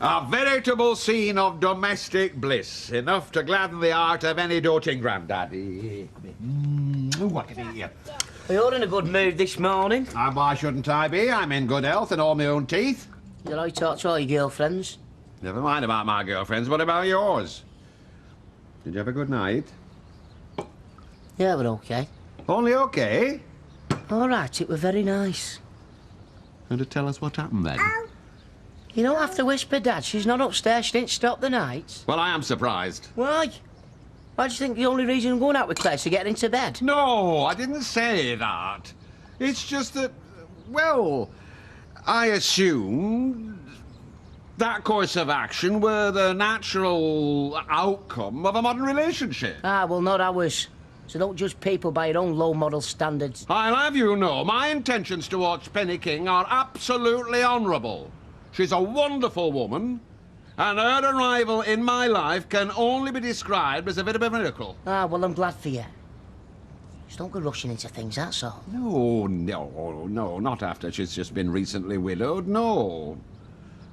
A veritable scene of domestic bliss, enough to gladden the heart of any doting granddaddy. What can you? You're in a good mood this morning. And why shouldn't I be? I'm in good health and all my own teeth. You like to talk to all your girlfriends? Never mind about my girlfriends, what about yours? Did you have a good night? Yeah, we're okay. Only okay? All right, it were very nice. And to tell us what happened then? You don't have to whisper, Dad. She's not upstairs. She didn't stop the night. Well, I am surprised. Why? Why do you think the only reason I'm going out with Claire's to get into bed? No, I didn't say that. It's just that, well, I assumed that course of action were the natural outcome of a modern relationship. Ah, well, not ours. So don't judge people by your own low model standards. I'll have you know, my intentions towards Penny King are absolutely honourable. She's a wonderful woman, and her arrival in my life can only be described as a bit of a miracle. Ah, well, I'm glad for you. Just don't go rushing into things, that's all. No, not after she's just been recently widowed, no.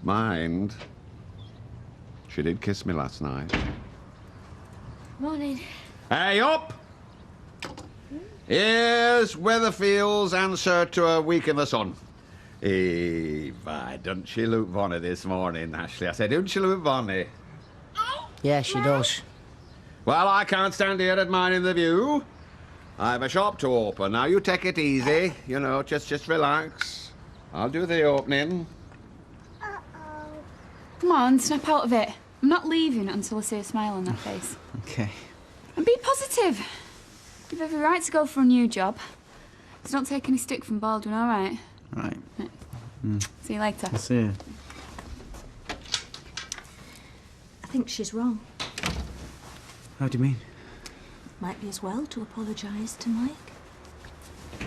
Mind, she did kiss me last night. Morning. Hey, up! Here's Weatherfield's answer to a week in the sun. Why, doesn't she look bonny this morning, Ashley? I said, don't she look bonny? Yeah, she does. Well, I can't stand here admiring the view. I have a shop to open. Now, you take it easy. You know, just relax. I'll do the opening. Come on, snap out of it. I'm not leaving until I see a smile on that face. Okay. And be positive. You've every right to go for a new job. So don't take any stick from Baldwin, all right? Right. See you later. I'll see you. I think she's wrong. How do you mean? Might be as well to apologise to Mike.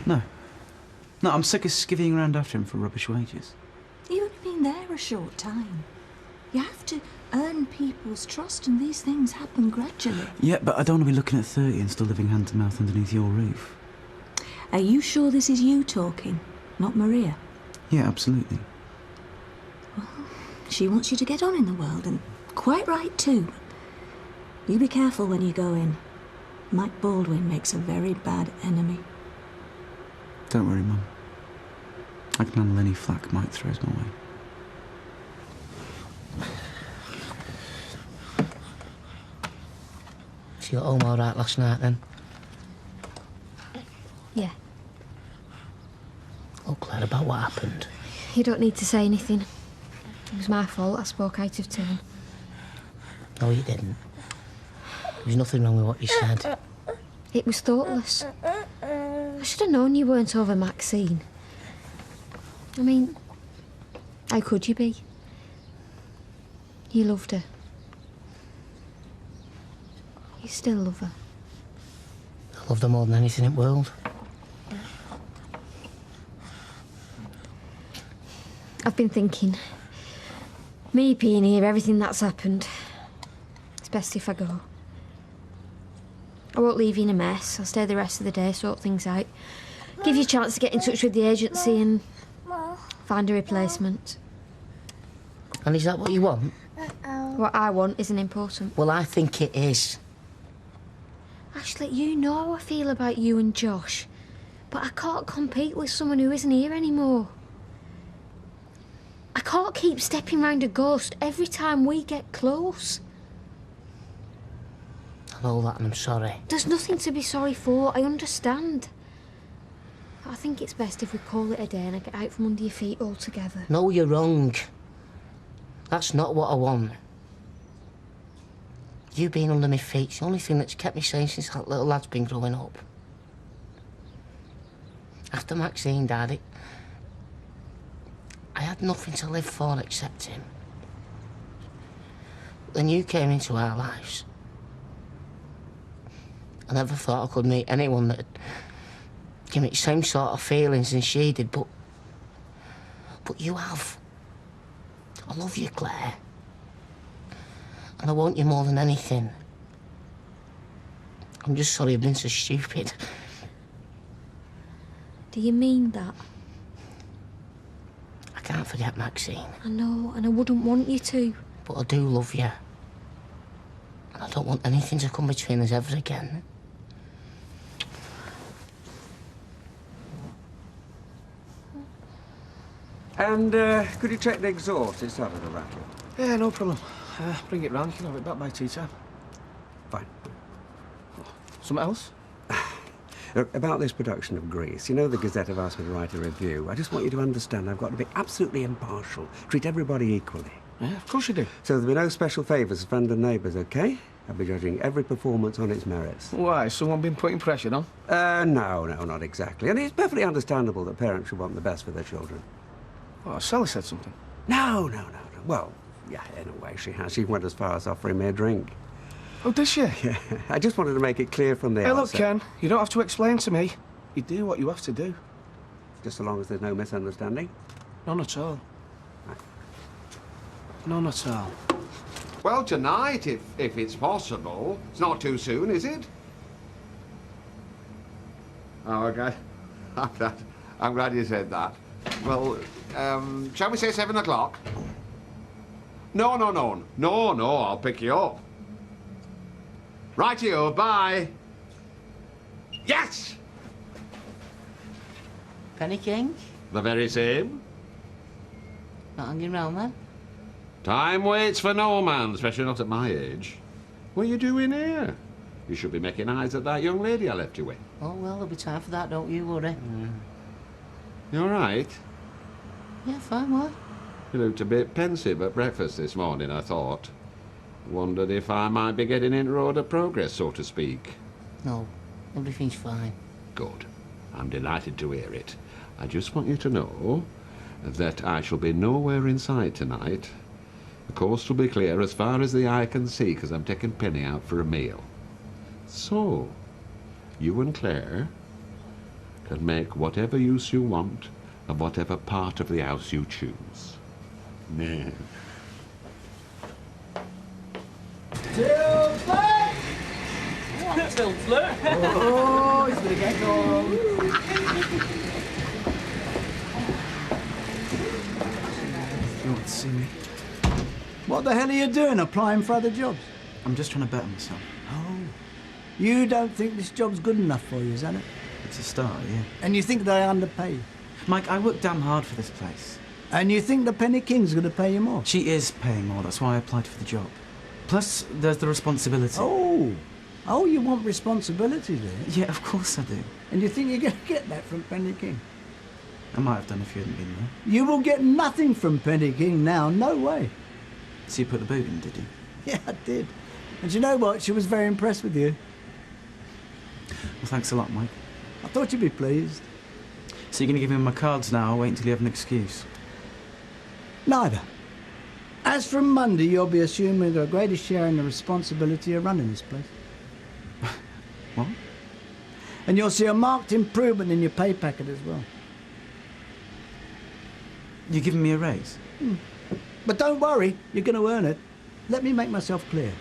No. No, I'm sick of skivvying around after him for rubbish wages. You've only been there a short time. You have to earn people's trust, and these things happen gradually. Yeah, but I don't want to be looking at 30 and still living hand to mouth underneath your roof. Are you sure this is you talking, not Maria? Yeah, absolutely. Well, she wants you to get on in the world, and quite right too. You be careful when you go in. Mike Baldwin makes a very bad enemy. Don't worry, Mum. I can handle any flack Mike throws my way. She got home all right last night, then? Yeah. Oh, Claire, about what happened? You don't need to say anything. It was my fault. I spoke out of turn. No, you didn't. There was nothing wrong with what you said. It was thoughtless. I should have known you weren't over Maxine. I mean, how could you be? You loved her. You still love her. I loved her more than anything in the world. I've been thinking. Me being here, everything that's happened. It's best if I go. I won't leave you in a mess. I'll stay the rest of the day, sort things out. Give you a chance to get in touch with the agency and find a replacement. And is that what you want? What I want isn't important. Well, I think it is. Ashley, you know how I feel about you and Josh. But I can't compete with someone who isn't here anymore. I can't keep stepping round a ghost every time we get close. I know that, and I'm sorry. There's nothing to be sorry for, I understand. I think it's best if we call it a day and I get out from under your feet altogether. No, you're wrong. That's not what I want. You being under my feet's the only thing that's kept me sane since that little lad's been growing up. After Maxine died, I had nothing to live for except him. Then you came into our lives. I never thought I could meet anyone that'd give me the same sort of feelings as she did, but you have. I love you, Claire. And I want you more than anything. I'm just sorry I've been so stupid. Do you mean that? I can't forget Maxine. I know, and I wouldn't want you to. But I do love you. And I don't want anything to come between us ever again. And could you check the exhaust? It's out of the racket. Yeah, no problem. Bring it round. You can have it back by tea time. Fine. Something else? Look, about this production of Grease, you know the Gazette have asked me to write a review. I just want you to understand I've got to be absolutely impartial. Treat everybody equally. Yeah, of course you do. So there'll be no special favours for friends and neighbours, OK? I'll be judging every performance on its merits. Why? Someone been putting pressure on? No, not exactly. And it's perfectly understandable that parents should want the best for their children. Oh, Sally said something. No. Well, yeah, in a way she has. She went as far as offering me a drink. Oh, did she? Yeah, I just wanted to make it clear from the Hey, look, outset. Ken, you don't have to explain to me. You do what you have to do. Just so long as there's no misunderstanding. None at all. None at all. Well, tonight, if it's possible. It's not too soon, is it? Oh, okay. I'm glad you said that. Well, shall we say 7 o'clock? No, I'll pick you up. Rightio, bye. Yes! Penny King? The very same. Not hanging round then? Time waits for no man, especially not at my age. What are you doing here? You should be making eyes at that young lady I left you with. Oh, well, there'll be time for that, don't you worry. You all right? Yeah, fine, what? You looked a bit pensive at breakfast this morning, I thought. Wondered if I might be getting in road of progress, so to speak. No, everything's fine. Good. I'm delighted to hear it. I just want you to know that I shall be nowhere in sight tonight. The coast will be clear as far as the eye can see, because I'm taking Penny out for a meal. So, you and Claire can make whatever use you want of whatever part of the house you choose. No. Oh, he's gonna get home. You want to see me? What the hell are you doing, applying for other jobs? I'm just trying to better myself. Oh. You don't think this job's good enough for you, is that it? It's a start, yeah. And you think they underpay you? Mike, I worked damn hard for this place. And you think the Penny King's going to pay you more? She is paying more, that's why I applied for the job. Plus, there's the responsibility. Oh, you want responsibility, do you? Yeah, of course I do. And you think you're going to get that from Penny King? I might have done if you hadn't been there. You will get nothing from Penny King now, no way. So you put the boot in, did you? Yeah, I did. And you know what? She was very impressed with you. Well, thanks a lot, Mike. I thought you'd be pleased. So you're going to give me my cards now, or wait until you have an excuse? Neither. As from Monday, you'll be assuming the greatest share in the responsibility of running this place. What? And you'll see a marked improvement in your pay packet as well. You're giving me a raise? But don't worry, you're going to earn it. Let me make myself clear.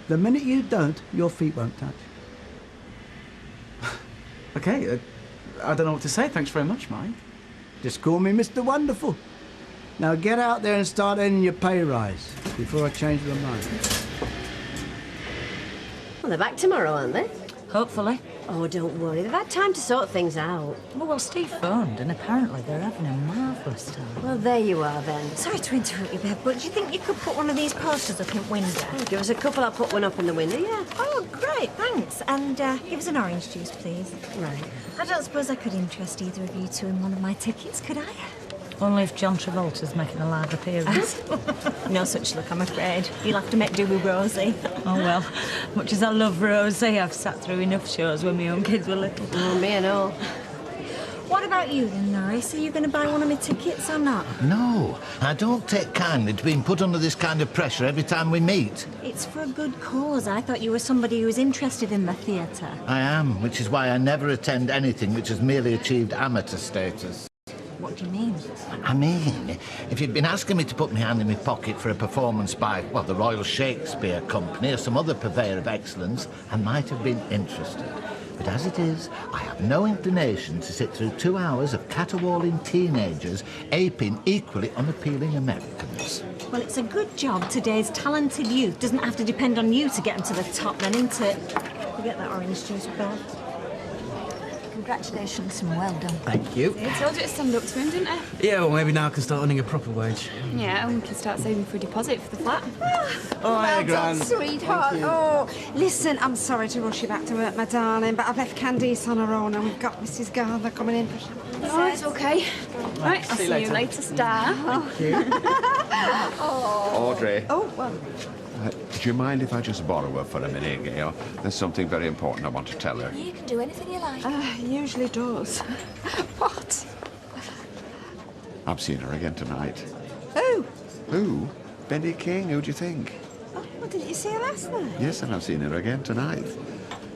The minute you don't, your feet won't touch. Okay, I don't know what to say. Thanks very much, Mike. Just call me Mr. Wonderful. Now get out there and start earning your pay rise before I change my mind. Well, they're back tomorrow, aren't they? Hopefully. Oh, don't worry. They've had time to sort things out. Well, Steve phoned, and apparently they're having a marvellous time. Well, there you are, then. Sorry to interrupt you, Bev, but do you think you could put one of these posters up in window? Give us a couple, I'll put one up in the window, yeah. Oh, great, thanks. And give us an orange juice, please. Right. I don't suppose I could interest either of you two in one of my tickets, could I? Only if John Travolta's making a live appearance. No such luck, I'm afraid. You'll have to make do with Rosie. Oh, well, much as I love Rosie, I've sat through enough shows when my own kids were little. Oh, me and all. What about you then, Norris? Are you going to buy one of my tickets or not? No, I don't take kindly to being put under this kind of pressure every time we meet. It's for a good cause. I thought you were somebody who was interested in the theatre. I am, which is why I never attend anything which has merely achieved amateur status. What do you mean? I mean, if you'd been asking me to put my hand in my pocket for a performance by, well, the Royal Shakespeare Company or some other purveyor of excellence, I might have been interested. But as it is, I have no inclination to sit through 2 hours of caterwauling teenagers aping equally unappealing Americans. Well, it's a good job today's talented youth doesn't have to depend on you to get them to the top, then, isn't it? Forget that orange juice, Belle. Congratulations and well done. Thank you. I told you to stand up to him, didn't I? Yeah, well, maybe now I can start earning a proper wage. Yeah, and we can start saving for a deposit for the flat. Oh, hey, Gran. Sweetheart. Oh, listen, I'm sorry to rush you back to work, my darling, but I've left Candice on her own and we've got Mrs. Gardner coming in for champagne. No, it's okay. Right, I'll see you later, Star. Thank you. Audrey. Oh, well. Do you mind if I just borrow her for a minute, Gail? There's something very important I want to tell her. You can do anything you like. Usually does. What? I've seen her again tonight. Who? Who? Benny King, who do you think? Oh, well, didn't you see her last night? Yes, and I've seen her again tonight.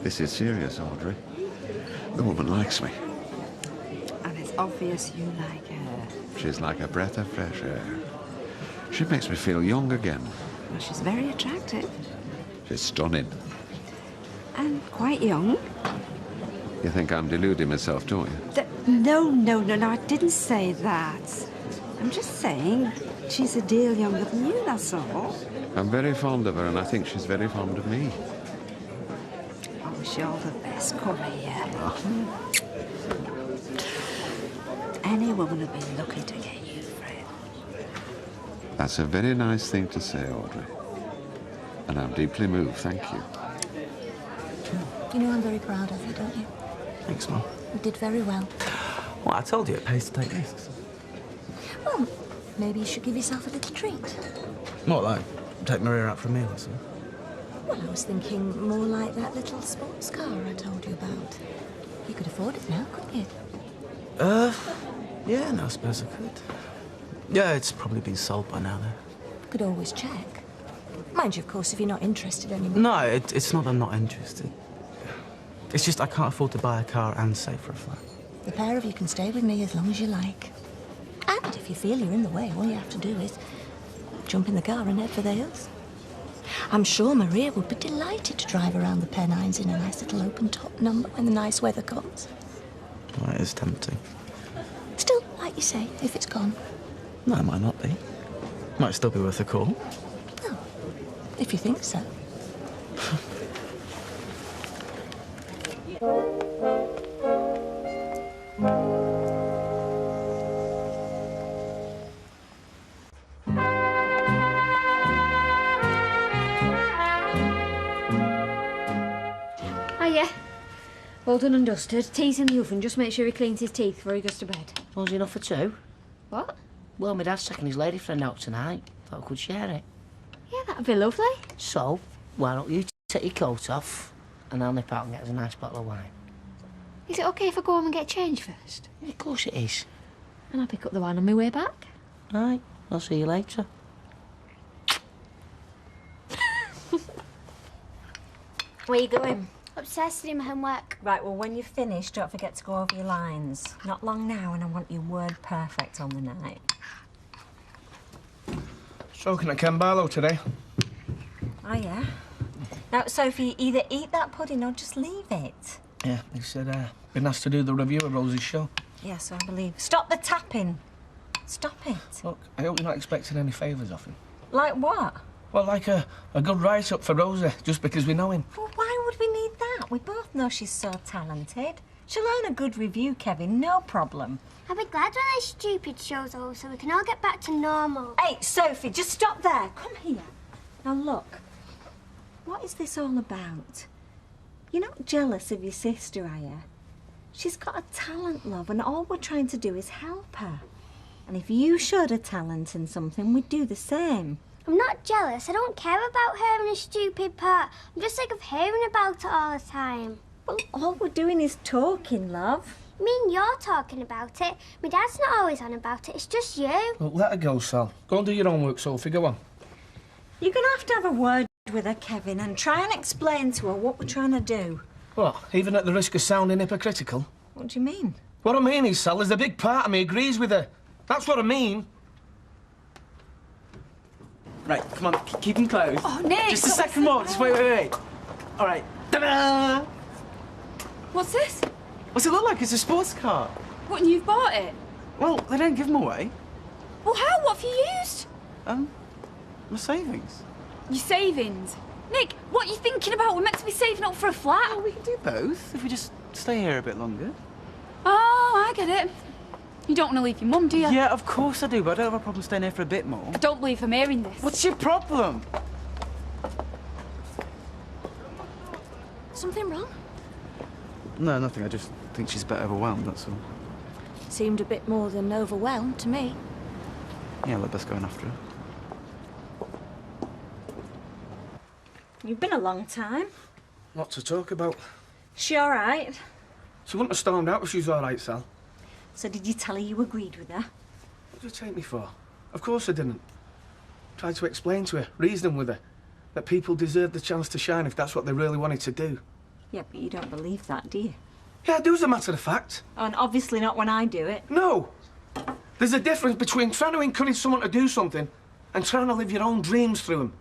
This is serious, Audrey. The woman likes me. And it's obvious you like her. She's like a breath of fresh air. She makes me feel young again. Well, she's very attractive. She's stunning. And quite young. You think I'm deluding myself, don't you? No, I didn't say that. I'm just saying she's a deal younger than you, that's all. I'm very fond of her, and I think she's very fond of me. I wish you all the best. Come here. Any woman would be lucky to get you, Fred. That's a very nice thing to say, Audrey. And I'm deeply moved, thank you. You know I'm very proud of you, don't you? Thanks, Mum. You did very well. Well, I told you it pays to take risks. Well, maybe you should give yourself a little treat. What, like take Maria out for a meal or something? Well, I was thinking more like that little sports car I told you about. You could afford it now, couldn't you? Yeah, no, I suppose I could. Yeah, it's probably been sold by now, though. Could always check. Mind you, of course, if you're not interested anymore. No, it's not that I'm not interested. It's just I can't afford to buy a car and save for a flat. The pair of you can stay with me as long as you like. And if you feel you're in the way, all you have to do is jump in the car and head for the hills. I'm sure Maria would be delighted to drive around the Pennines in a nice little open-top number when the nice weather comes. Well, it is tempting. Still, like you say, if it's gone. No, it might not be. Might still be worth a call. Oh, if you think so. Hiya. All done and dusted. Tea's in the oven. Just make sure he cleans his teeth before he goes to bed. Was enough for two? What? Well, my dad's taking his lady friend out tonight. Thought I could share it. Yeah, that'd be lovely. So, why don't you take your coat off and I'll nip out and get us a nice bottle of wine. Is it okay if I go home and get changed first? Yeah, of course it is. And I'll pick up the wine on my way back. Right, I'll see you later. Where you going? Upstairs to do my homework. Right, well, when you've finished, don't forget to go over your lines. Not long now, and I want you word perfect on the night. Stroking at Ken Barlow today. Oh, yeah? Now, Sophie, either eat that pudding or just leave it. Yeah, he said, been asked to do the review of Rosie's show. Yes, I believe. Stop the tapping. Stop it. Look, I hope you're not expecting any favours off him. Like what? Well, like a good write-up for Rosie, just because we know him. Well, why would we need that? We both know she's so talented. She'll earn a good review, Kevin, no problem. I'll be glad when this stupid show's over so we can all get back to normal. Hey, Sophie, just stop there. Come here. Now, look. What is this all about? You're not jealous of your sister, are you? She's got a talent, love, and all we're trying to do is help her. And if you showed a talent in something, we'd do the same. I'm not jealous. I don't care about her and a stupid part. I'm just sick of hearing about it all the time. Well, all we're doing is talking, love. I mean, you're talking about it. My dad's not always on about it. It's just you. Look, let her go, Sal. Go and do your homework, Sophie. Go on. You're going to have a word with her, Kevin, and try and explain to her what we're trying to do. What? Even at the risk of sounding hypocritical? What do you mean? What I mean is, Sal, there's a big part of me agrees with her. That's what I mean. Right, come on, keep them closed. Oh, Nick! Just a second more, just wait. All right, ta-da! What's this? What's it look like? It's a sports car. What, and you've bought it? Well, they don't give them away. Well, how? What have you used? My savings. Your savings? Nick, what are you thinking about? We're meant to be saving up for a flat. Oh, we can do both if we just stay here a bit longer. Oh, I get it. You don't want to leave your mum, do you? Yeah, of course I do, but I don't have a problem staying here for a bit more. I don't believe I'm hearing this. What's your problem? Something wrong? No, nothing. I just think she's a bit overwhelmed, that's all. Seemed a bit more than overwhelmed to me. Yeah, look, let's go in after her. You've been a long time. Lot to talk about. She all right? She wouldn't have stormed out if she was all right, Sal. So did you tell her you agreed with her? What did you take me for? Of course I didn't. Tried to explain to her, reason with her, that people deserve the chance to shine if that's what they really wanted to do. Yeah, but you don't believe that, do you? Yeah, I do as a matter of fact. Oh, and obviously not when I do it. No! There's a difference between trying to encourage someone to do something and trying to live your own dreams through them.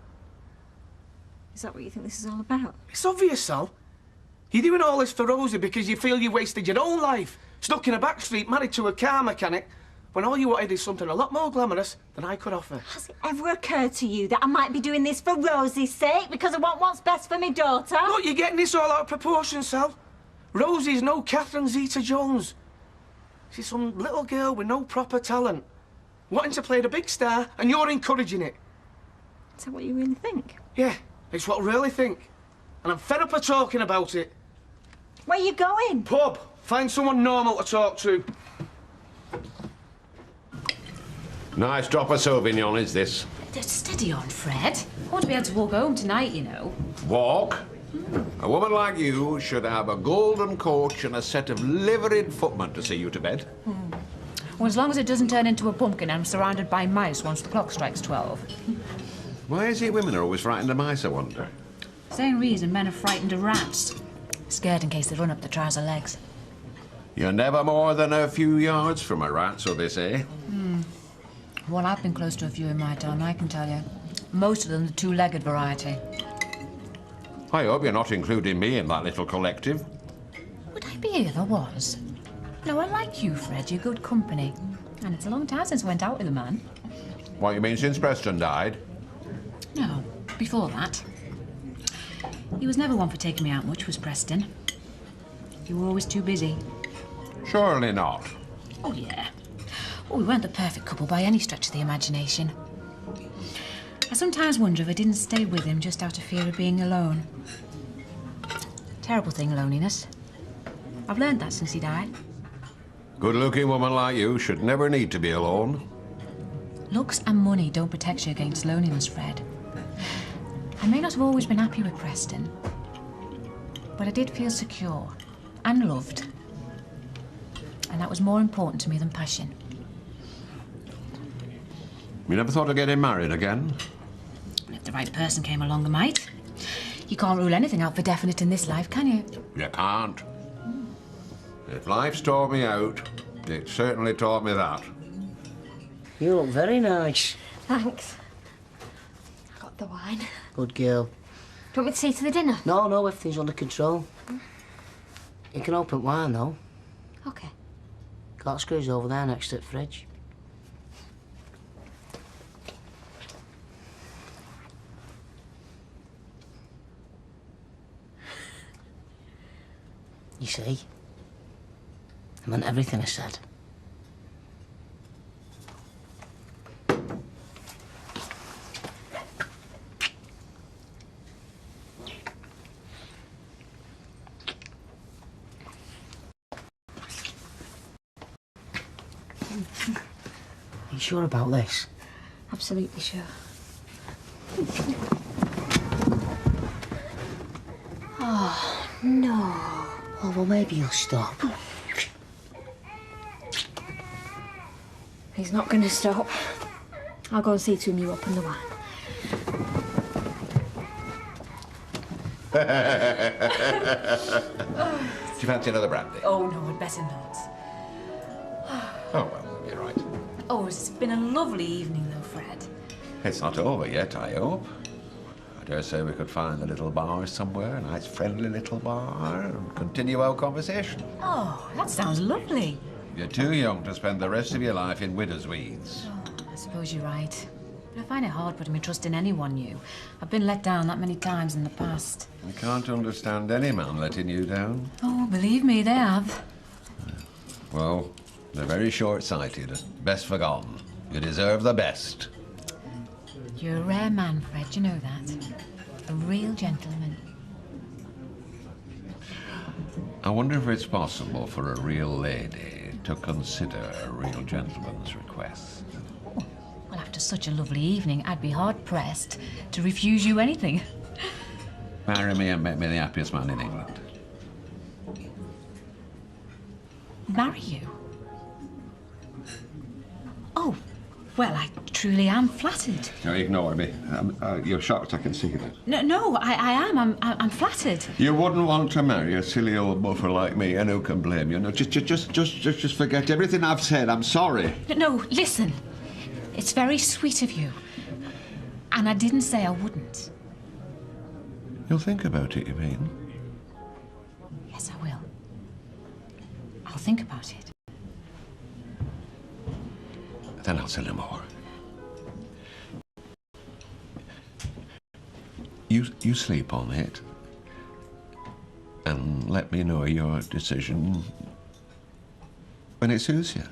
Is that what you think this is all about? It's obvious, Sal. You're doing all this for Rosie because you feel you wasted your own life, stuck in a back street, married to a car mechanic, when all you wanted is something a lot more glamorous than I could offer. Has it ever occurred to you that I might be doing this for Rosie's sake, because I want what's best for my daughter? Look, you're getting this all out of proportion, Sal. Rosie's no Catherine Zeta-Jones. She's some little girl with no proper talent, wanting to play the big star, and you're encouraging it. Is that what you really think? Yeah, it's what I really think. And I'm fed up of talking about it. Where you going? Pub. Find someone normal to talk to. Nice drop of Sauvignon, is this? Steady on, Fred. I want to be able to walk home tonight, you know. Walk? A woman like you should have a golden coach and a set of liveried footmen to see you to bed. Well, as long as it doesn't turn into a pumpkin and I'm surrounded by mice once the clock strikes 12. Why is it women are always frightened of mice, I wonder? Same reason men are frightened of rats. Scared in case they run up the trouser legs. You're never more than a few yards from a rat, so they say. Well, I've been close to a few in my time, I can tell you. Most of them the two-legged variety. I hope you're not including me in that little collective. Would I be if I was? No, I like you, Fred. You're good company. And it's a long time since I went out with a man. What, you mean since Preston died? No, before that. He was never one for taking me out much, was Preston. You were always too busy. Surely not. Oh, yeah. Well, we weren't the perfect couple by any stretch of the imagination. I sometimes wonder if I didn't stay with him just out of fear of being alone. Terrible thing, loneliness. I've learned that since he died. Good-looking woman like you should never need to be alone. Looks and money don't protect you against loneliness, Fred. I may not have always been happy with Preston, but I did feel secure and loved. And that was more important to me than passion. You never thought of getting married again? If the right person came along, I might. You can't rule anything out for definite in this life, can you? You can't. If life's taught me out, it certainly taught me that. You look very nice. Thanks. I got the wine. Good girl. Do you want me to see to the dinner? No, everything's under control. You can open wine, though. Okay. Corkscrews over there next to the fridge. You see? I meant everything I said. Are you sure about this? Absolutely sure. Oh, no. Oh, well, maybe you'll stop. He's not going to stop. I'll go and see to him you open the wine. Do you fancy another brandy? Oh, no, I'd better not. Oh, well, you're right. Oh, it's been a lovely evening, though, Fred. It's not over yet, I hope. I dare say we could find a little bar somewhere, a nice friendly little bar, and continue our conversation. Oh, that sounds lovely. You're too young to spend the rest of your life in widow's weeds. Oh, I suppose you're right. But I find it hard putting my trust in anyone new. I've been let down that many times in the past. I can't understand any man letting you down. Oh, believe me, they have. Well, they're very short-sighted. Best forgotten. You deserve the best. You're a rare man, Fred, you know that. A real gentleman. I wonder if it's possible for a real lady to consider a real gentleman's request. Well, after such a lovely evening, I'd be hard-pressed to refuse you anything. Marry me and make me the happiest man in England. Marry you? Oh, well, I truly am flattered. Now, ignore me. You're shocked, I can see that. No, I am. I'm flattered. You wouldn't want to marry a silly old buffer like me, and who can blame you? No, just forget everything I've said. I'm sorry. No, listen. It's very sweet of you. And I didn't say I wouldn't. You'll think about it, you mean? Yes, I will. I'll think about it. Then I'll say no more. You sleep on it, and let me know your decision when it suits you.